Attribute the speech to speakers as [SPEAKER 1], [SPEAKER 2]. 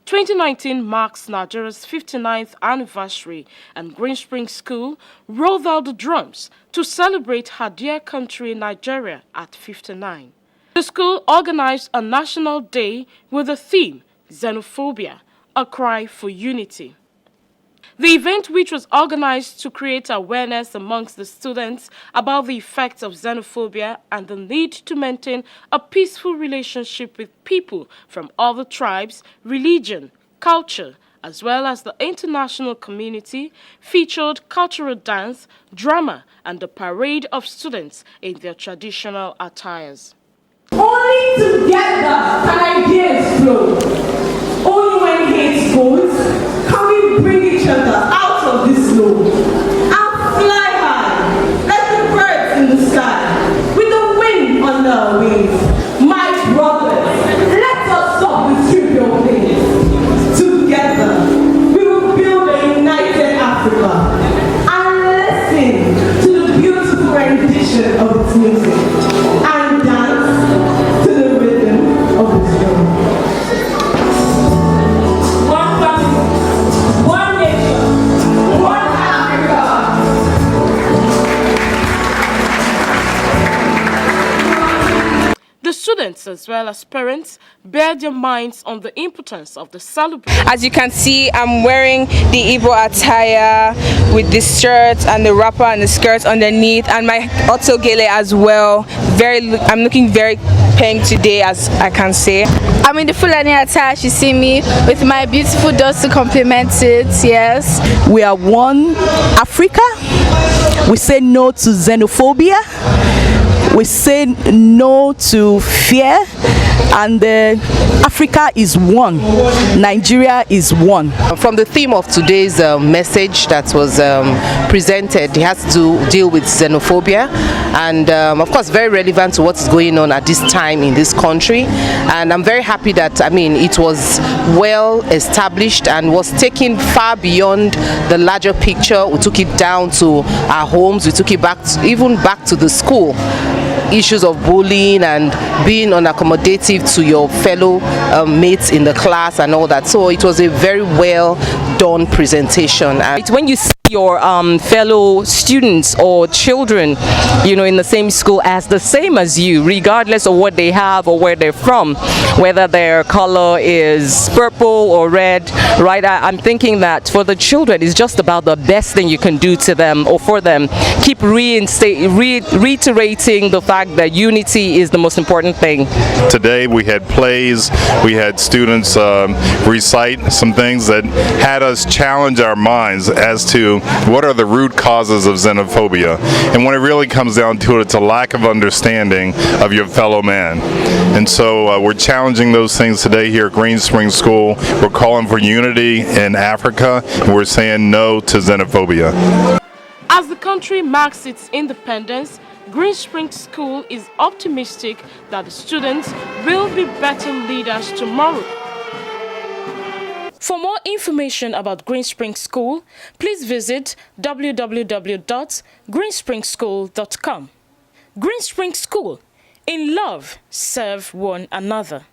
[SPEAKER 1] 2019 marks Nigeria's 59th anniversary, and Green Spring School rolled out the drums to celebrate her dear country, Nigeria, at 59. The school organized a national day with the theme, Xenophobia, a cry for unity. The event, which was organized to create awareness amongst the students about the effects of xenophobia and the need to maintain a peaceful relationship with people from other tribes, religion, culture, as well as the international community, featured cultural dance, drama, and a parade of students in their traditional attires.
[SPEAKER 2] Only together can ideas flow. Only when hate goes, can we bring each other out of this low and fly high like the birds in the sky with the wind under our wings. My brothers, let us stop the trivial things. Together, we will build a united Africa and listen to the beautiful rendition of its music and dance to the rhythm of its drum.
[SPEAKER 1] The students, as well as parents, bear their minds on the importance of the celebration.
[SPEAKER 3] As you can see, I'm wearing the Igbo attire with this shirt and the wrapper and the skirt underneath, and my otogele as well. I'm looking very pink today, as I can say.
[SPEAKER 4] I'm in the Fulani attire, you see me, with my beautiful dolls to complement it, yes.
[SPEAKER 5] We are one Africa. We say no to xenophobia. We say no to fear, and Africa is one. Nigeria is one.
[SPEAKER 6] From the theme of today's message that was presented, it has to deal with xenophobia, and of course very relevant to what's going on at this time in this country. And I'm very happy that it was well established and was taken far beyond the larger picture. We took it down to our homes. We took it back to the school. Issues of bullying and being unaccommodative to your fellow mates in the class and all that. So it was a very well done presentation.
[SPEAKER 7] When you see your fellow students or children, in the same school as the same as you, regardless of what they have or where they're from, whether their color is purple or red, right? I'm thinking that for the children, it's just about the best thing you can do to them or for them. Keep reiterating the fact that unity is the most important thing.
[SPEAKER 8] Today we had plays, we had students recite some things that had us challenge our minds as to what are the root causes of xenophobia. And when it really comes down to it, it's a lack of understanding of your fellow man. And so we're challenging those things today here at Green Spring School. We're calling for unity in Africa, and we're saying no to xenophobia.
[SPEAKER 1] As the country marks its independence, Green Spring School is optimistic that the students will be better leaders tomorrow. For more information about Green Spring School, please visit www.greenspringschool.com. Green Spring School, in love, serve one another.